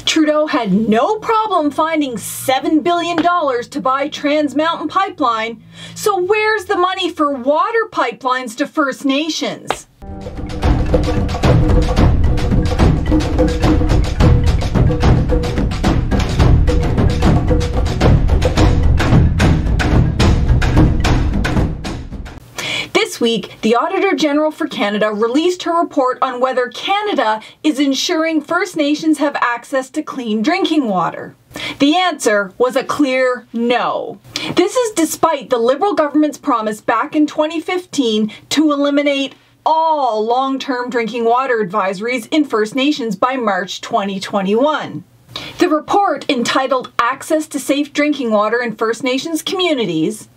Trudeau had no problem finding $7 billion to buy Trans Mountain Pipeline, so where's the money for water pipelines to First Nations? This week, the Auditor General for Canada released her report on whether Canada is ensuring First Nations have access to clean drinking water. The answer was a clear no. This is despite the Liberal government's promise back in 2015 to eliminate all long-term drinking water advisories in First Nations by March 2021. The report, entitled Access to Safe Drinking Water in First Nations Communities,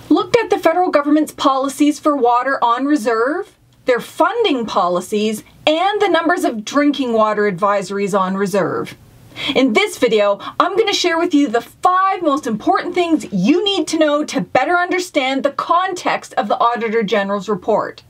looked at the federal government's policies for water on reserve, their funding policies, and the numbers of drinking water advisories on reserve. In this video, I'm going to share with you the 5 most important things you need to know to better understand the context of the Auditor General's report.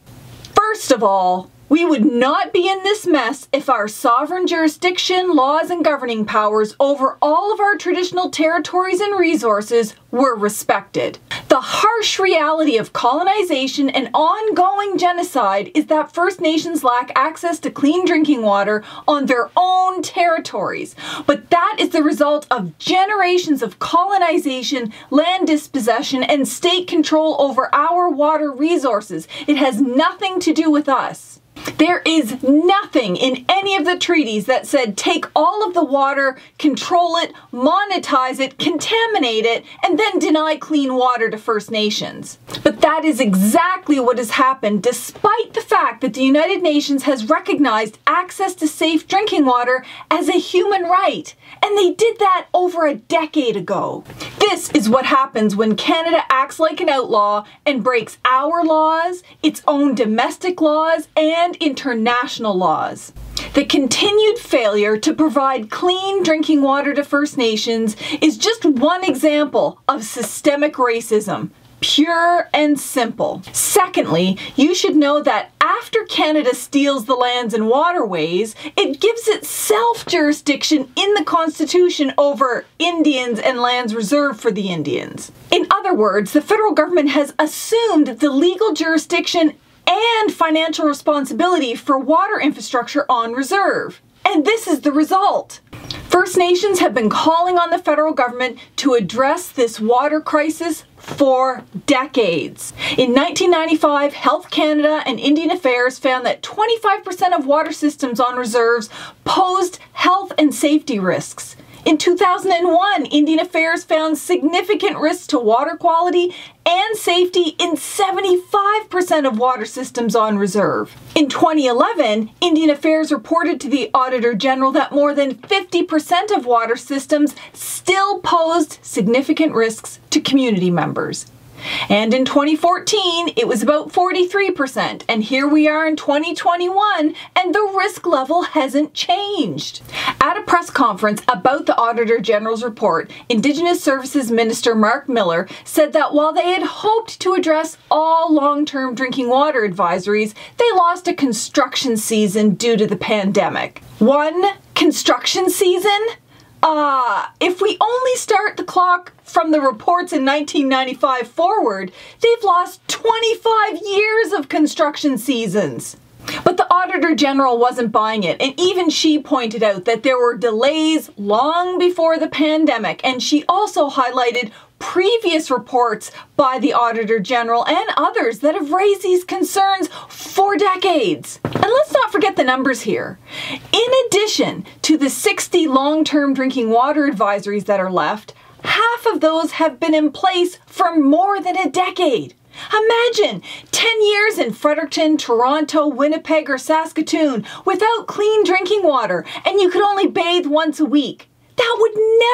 First of all, we would not be in this mess if our sovereign jurisdiction, laws, and governing powers over all of our traditional territories and resources were respected. The harsh reality of colonization and ongoing genocide is that First Nations lack access to clean drinking water on their own territories. But that is the result of generations of colonization, land dispossession, and state control over our water resources. It has nothing to do with us. There is nothing in any of the treaties that said take all of the water, control it, monetize it, contaminate it, and then deny clean water to First Nations. But that is exactly what has happened, despite the fact that the United Nations has recognized access to safe drinking water as a human right. And they did that over a decade ago. This is what happens when Canada acts like an outlaw and breaks our laws, its own domestic laws, and international laws. The continued failure to provide clean drinking water to First Nations is just one example of systemic racism. Pure and simple. Secondly, you should know that after Canada steals the lands and waterways, it gives itself jurisdiction in the Constitution over Indians and lands reserved for the Indians. In other words, the federal government has assumed the legal jurisdiction and financial responsibility for water infrastructure on reserve. And this is the result. First Nations have been calling on the federal government to address this water crisis for decades. In 1995, Health Canada and Indian Affairs found that 25% of water systems on reserves posed health and safety risks. In 2001, Indian Affairs found significant risks to water quality and safety in 75% of water systems on reserve. In 2011, Indian Affairs reported to the Auditor General that more than 50% of water systems still posed significant risks to community members. And in 2014, it was about 43%, and here we are in 2021, and the risk level hasn't changed. At a press conference about the Auditor General's report, Indigenous Services Minister Mark Miller said that while they had hoped to address all long-term drinking water advisories, they lost a construction season due to the pandemic. One construction season? If we only start the clock from the reports in 1995 forward, they've lost 25 years of construction seasons. But the Auditor General wasn't buying it, and even she pointed out that there were delays long before the pandemic, and she also highlighted previous reports by the Auditor General and others that have raised these concerns for decades. And let's not forget the numbers here. In addition to the 60 long-term drinking water advisories that are left, half of those have been in place for more than a decade. Imagine 10 years in Fredericton, Toronto, Winnipeg, or Saskatoon without clean drinking water, and you could only bathe once a week. That would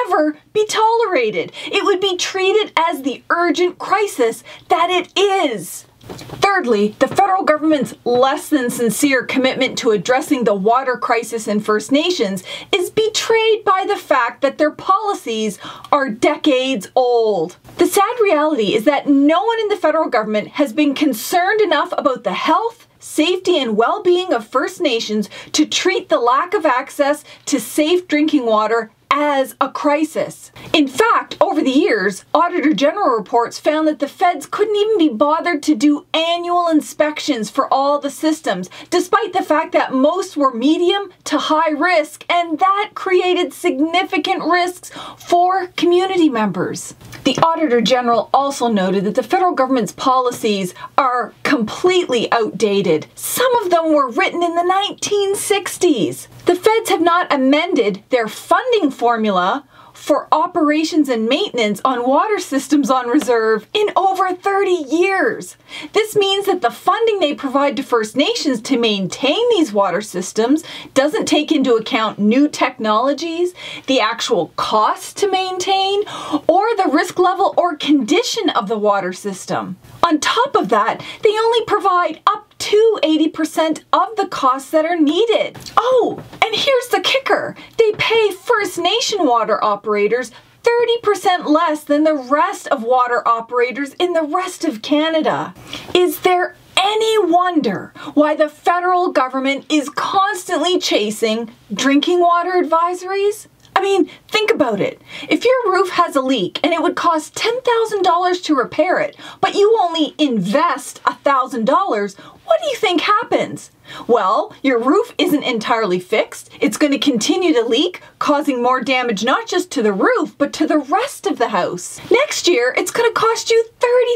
never be tolerated. It would be treated as the urgent crisis that it is. Thirdly, the federal government's less than sincere commitment to addressing the water crisis in First Nations is betrayed by the fact that their policies are decades old. The sad reality is that no one in the federal government has been concerned enough about the health, safety, and well-being of First Nations to treat the lack of access to safe drinking water as a crisis. In fact, over the years, Auditor General reports found that the feds couldn't even be bothered to do annual inspections for all the systems, despite the fact that most were medium to high risk, and that created significant risks for community members. The Auditor General also noted that the federal government's policies are completely outdated. Some of them were written in the 1960s. The feds have not amended their funding formula for operations and maintenance on water systems on reserve in over 30 years. This means that the funding they provide to First Nations to maintain these water systems doesn't take into account new technologies, the actual costs to maintain, or the risk level or condition of the water system. On top of that, they only provide up to 80% of the costs that are needed. Oh, and here's the kicker. They pay First Nation water operators 30% less than the rest of water operators in the rest of Canada. Is there any wonder why the federal government is constantly chasing drinking water advisories? I mean, think about it. If your roof has a leak and it would cost $10,000 to repair it, but you only invest $1,000, what do you think happens? Well, your roof isn't entirely fixed. It's going to continue to leak, causing more damage not just to the roof, but to the rest of the house. Next year, it's going to cost you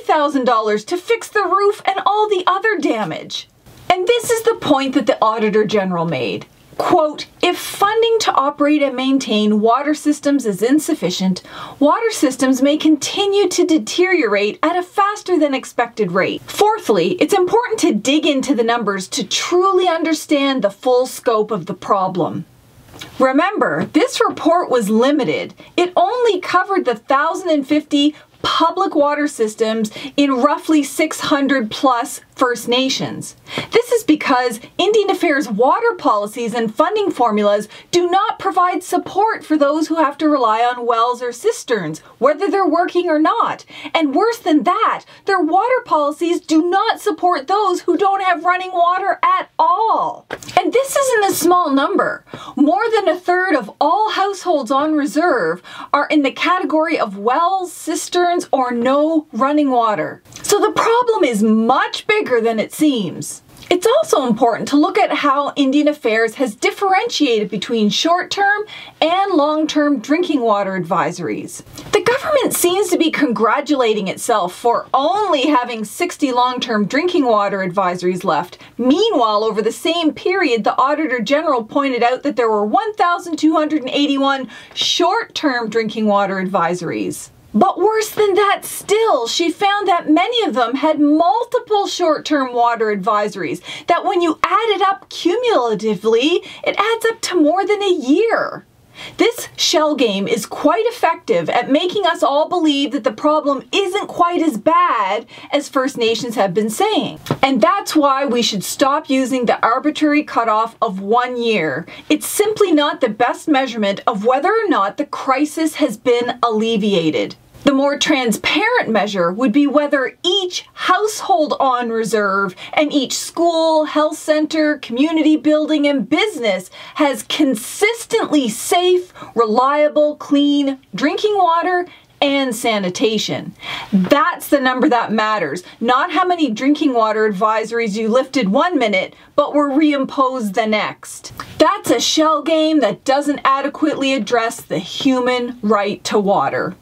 $30,000 to fix the roof and all the other damage. And this is the point that the Auditor General made. Quote, if funding to operate and maintain water systems is insufficient, water systems may continue to deteriorate at a faster than expected rate. Fourthly, it's important to dig into the numbers to truly understand the full scope of the problem. Remember, this report was limited. It only covered the 1,050 public water systems in roughly 600 plus First Nations. This is because Indian Affairs water policies and funding formulas do not provide support for those who have to rely on wells or cisterns, whether they're working or not. And worse than that, their water policies do not support those who don't have running water at all. And this isn't a small number. More than a third of all households on reserve are in the category of wells, cisterns, or no running water. So the problem is much bigger than it seems. It's also important to look at how Indian Affairs has differentiated between short-term and long-term drinking water advisories. The government seems to be congratulating itself for only having 60 long-term drinking water advisories left. Meanwhile, over the same period, the Auditor General pointed out that there were 1,281 short-term drinking water advisories. But worse than that still, she found that many of them had multiple short-term water advisories, that when you add it up cumulatively, it adds up to more than a year. This shell game is quite effective at making us all believe that the problem isn't quite as bad as First Nations have been saying. And that's why we should stop using the arbitrary cutoff of 1 year. It's simply not the best measurement of whether or not the crisis has been alleviated. The more transparent measure would be whether each household on reserve and each school, health center, community building, and business has consistently safe, reliable, clean drinking water and sanitation. That's the number that matters, not how many drinking water advisories you lifted 1 minute but were reimposed the next. That's a shell game that doesn't adequately address the human right to water.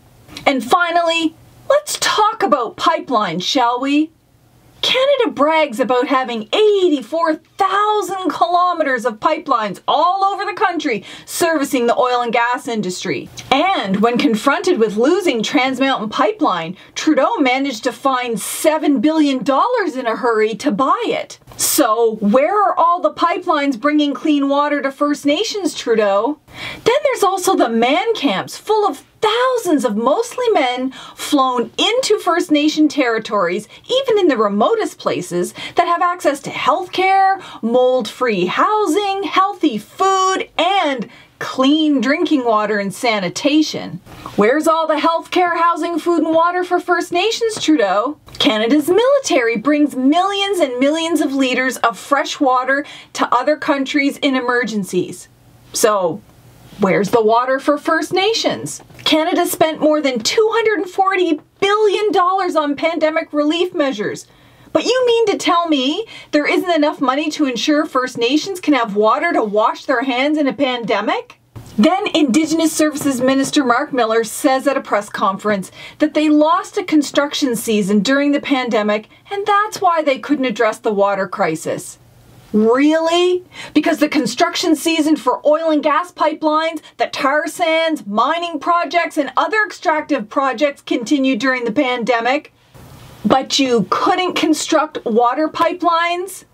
And finally, let's talk about pipelines, shall we? Canada brags about having 84,000 kilometers of pipelines all over the country servicing the oil and gas industry. And when confronted with losing Trans Mountain Pipeline, Trudeau managed to find $7 billion in a hurry to buy it. So where are all the pipelines bringing clean water to First Nations, Trudeau? Then there's also the man camps full of thousands of mostly men flown into First Nation territories, even in the remotest places, that have access to healthcare, mold-free housing, healthy food, and clean drinking water and sanitation. Where's all the healthcare, housing, food and water for First Nations, Trudeau? Canada's military brings millions and millions of liters of fresh water to other countries in emergencies. So, where's the water for First Nations? Canada spent more than $240 billion on pandemic relief measures. But you mean to tell me there isn't enough money to ensure First Nations can have water to wash their hands in a pandemic? Then Indigenous Services Minister Mark Miller says at a press conference that they lost a construction season during the pandemic and that's why they couldn't address the water crisis. Really? Because the construction season for oil and gas pipelines, the tar sands, mining projects, and other extractive projects continued during the pandemic? But you couldn't construct water pipelines?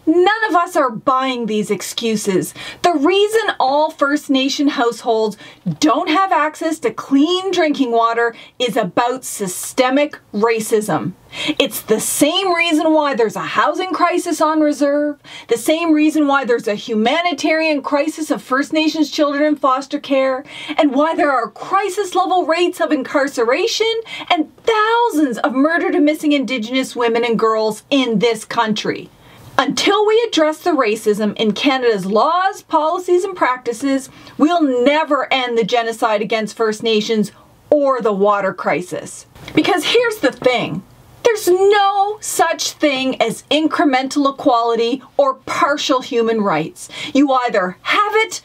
None of us are buying these excuses. The reason all First Nation households don't have access to clean drinking water is about systemic racism. It's the same reason why there's a housing crisis on reserve, the same reason why there's a humanitarian crisis of First Nations children in foster care, and why there are crisis-level rates of incarceration and thousands of murdered and missing Indigenous women and girls in this country. Until we address the racism in Canada's laws, policies, and practices, we'll never end the genocide against First Nations or the water crisis. Because here's the thing. There's no such thing as incremental equality or partial human rights. You either have it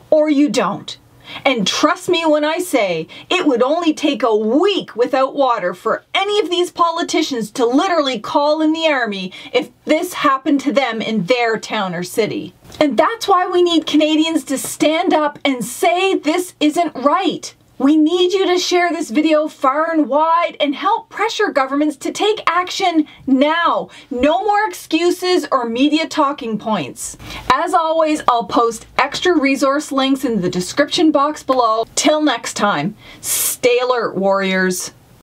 or you don't. And trust me when I say, it would only take a week without water for any of these politicians to literally call in the army if this happened to them in their town or city. And that's why we need Canadians to stand up and say this isn't right. We need you to share this video far and wide and help pressure governments to take action now. No more excuses or media talking points. As always, I'll post extra resource links in the description box below. Till next time, stay alert, warriors.